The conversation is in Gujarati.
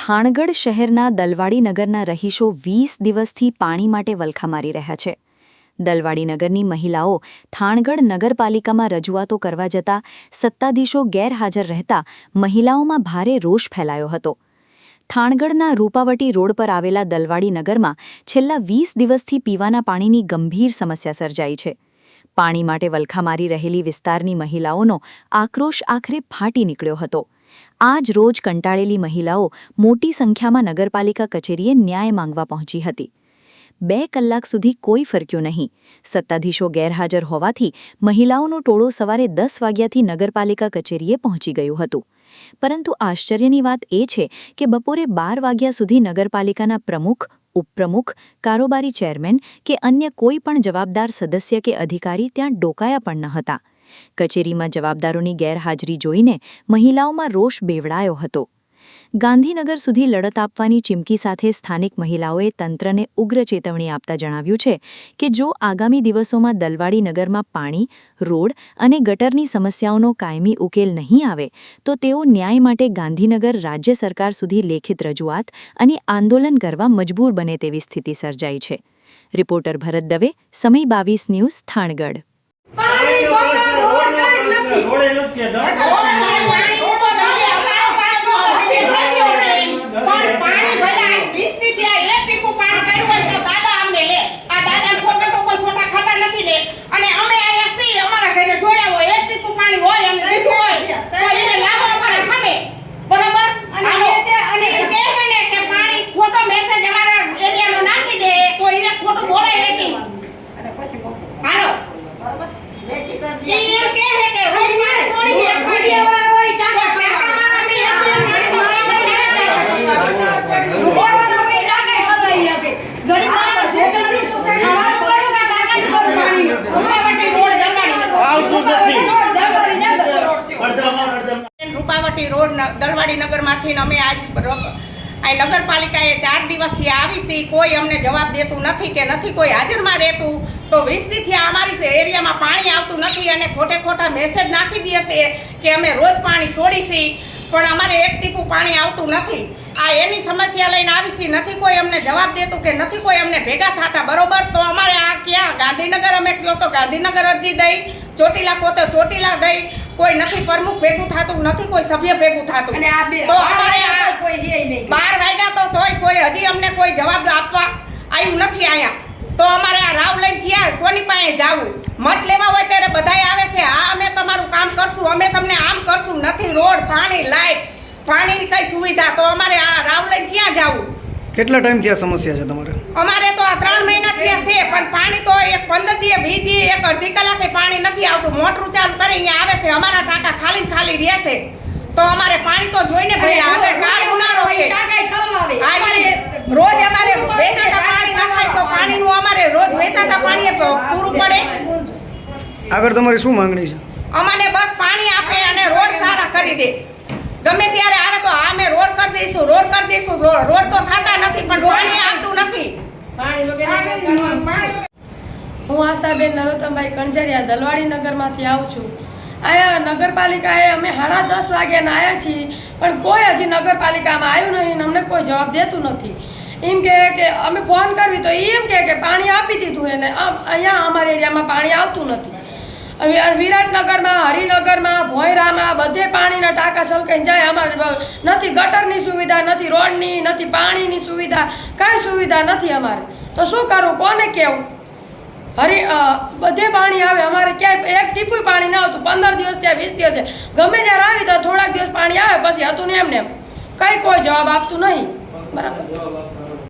થાણગઢ શહેરના દલવાડી નગરના રહીશો 20 દિવસથી પાણી માટે વલખા મારી રહ્યા છે. દલવાડી નગરની મહિલાઓ થાણગઢ નગરપાલિકામાં રજૂઆતો કરવા જતા સત્તાધીશો ગેરહાજર રહેતા મહિલાઓમાં ભારે રોષ ફેલાયો હતો. થાણગઢના રૂપાવટી રોડ પર આવેલા દલવાડી નગરમાં છેલ્લા 20 દિવસથી પીવાના પાણીની ગંભીર સમસ્યા સર્જાઈ છે. પાણી માટે વલખા મારી રહેલી વિસ્તારની મહિલાઓનો આક્રોશ આખરે ફાટી નીકળ્યો હતો. આજ રોજ કંટાળેલી મહિલાઓ મોટી સંખ્યામાં નગરપાલિકા કચેરીએ ન્યાય માંગવા પહોંચી હતી. 2 કલાક સુધી કોઈ ફરક્યું નહીં. સત્તાધીશો ગેરહાજર હોવાથી મહિલાઓનો ટોળો સવારે 10 વાગ્યાથી નગરપાલિકા કચેરીએ પહોંચી ગયું હતું. પરંતુ આશ્ચર્યની વાત એ છે કે બપોરે 12 વાગ્યા સુધી નગરપાલિકાના પ્રમુખ, ઉપપ્રમુખ, કારોબારી ચેરમેન કે અન્ય કોઈ પણ જવાબદાર સદસ્ય કે અધિકારી ત્યાં ડોકાયા પણ ન હતા. કચેરીમાં જવાબદારોની ગેરહાજરી જોઈને મહિલાઓમાં રોષ બેવડાયો હતો. ગાંધીનગર સુધી લડત આપવાની ચીમકી સાથે સ્થાનિક મહિલાઓએ તંત્રને ઉગ્ર ચેતવણી આપતા જણાવ્યું છે કે જો આગામી દિવસોમાં દલવાડી નગરમાં પાણી, રોડ અને ગટરની સમસ્યાઓનો કાયમી ઉકેલ નહીં આવે તો તેઓ ન્યાય માટે ગાંધીનગર રાજ્ય સરકાર સુધી લેખિત રજૂઆત અને આંદોલન કરવા મજબૂર બને તેવી સ્થિતિ સર્જાઈ છે. રિપોર્ટર ભરત દવે, સમય 22 ન્યૂઝ, થાણગઢ. રૂપાવટી રોડ દલવાડી નગરમાંથી અમે આજ નગરપાલિકાએ 4 દિવસથી આવી છે. કોઈ અમને જવાબ દેતું નથી કે નથી કોઈ હાજરમાં રહેતું. તો 20 દીથી અમારી એરિયામાં પાણી આવતું નથી અને ખોટા મેસેજ નાખી દે છે કે અમે રોજ પાણી છોડીશી, પણ અમારે એક ટીપું પાણી આવતું નથી. આ એની સમસ્યા લઈને આવી છે. નથી કોઈ અમને જવાબ દેતું કે નથી કોઈ અમને ભેગા થતા. બરોબર, તો અમારે આ ક્યાં ગાંધીનગર અમે કહો તો ગાંધીનગર અરજી દઈ, ચોટીલા કહો તો ચોટીલા દઈ, કોઈ નથી પ્રમુખ ભેગું થતું, નથી કોઈ સભ્ય ભેગું થતું. તો અમારે 12 વાગ્યા તો તોય કોઈ હજી અમને કોઈ જવાબ આપવા આવ્યું નથી અહીંયા. તો અમારે આ રાવ લઈને ક્યાં કોની પાસે જાવું? મત લેવા હોય ત્યારે બધાય આવે છે, હા અમે તમારું કામ કરશું, અમે તમને આમ કરશું. નથી રોડ, પાણી, લાઈટ, પાણીની કઈ સુવિધા. તો અમારે આ રાવ લઈને ક્યાં જાવું? કેટલા ટાઈમ થી આ સમસ્યા છે તમારે? અમારે તો આ 3 મહિના થયા છે, પણ પાણી તો એક 15 દી, 20 દી, એક અડધી કલાકે પાણી નથી આવતું. મોટરું ચાલુ કરી અહીંયા આવે છે, અમારા ટાંકા ખાલી રહેશે. તો અમારે પાણી તો જોઈને ભાઈ હવે કાળ ઉનાળો છે, રોજ અમારે વેચાતા પાણી નખાય તો પાણીનું અમારે રોજ વેચાતા પાણી પૂરું પડે. આગળ તમારી શું માંગણી છે? અમને બસ પાણી આપે અને રોડ સારા કરી દે. ગમે ત્યારે આવે તો અમે રોડ કરી દઈશું. રોડ તો થતા નથી, પણ પાણી આવતું નથી. હું આશાબેન નરોત્તમભાઈ કણજરિયા દલવાડી નગરમાંથી આવું છું. અહીંયા નગરપાલિકાએ અમે 10:30 વાગ્યાના આવ્યા છીએ, પણ કોઈ હજી નગરપાલિકામાં આવ્યું નહીં. અમને કોઈ જવાબ દેતું નથી. એમ કે અમે ફોન કરવી તો એમ કે પાણી આપી દીધું એને. અહીંયા અમારા એરિયામાં પાણી આવતું નથી. વિરાટનગરમાં, હરિનગરમાં, ભોયરામાં બધે પાણીના ટાંકા છલકાઈને જાય. અમારે નથી ગટરની સુવિધા, નથી રોડની, નથી પાણીની સુવિધા, કાંઈ સુવિધા નથી અમારે. તો શું કરવું, કોને કહેવું? બધે પાણી આવે, અમારે ક્યાંય એક ટીપું પાણી ના આવતું. 15 દિવસ ત્યાં 20 દિવસ ગમે ત્યારે આવી તો થોડાક દિવસ પાણી આવે, પછી હતું ને એમને કંઈ કોઈ જવાબ આપતું નહીં. બરાબર.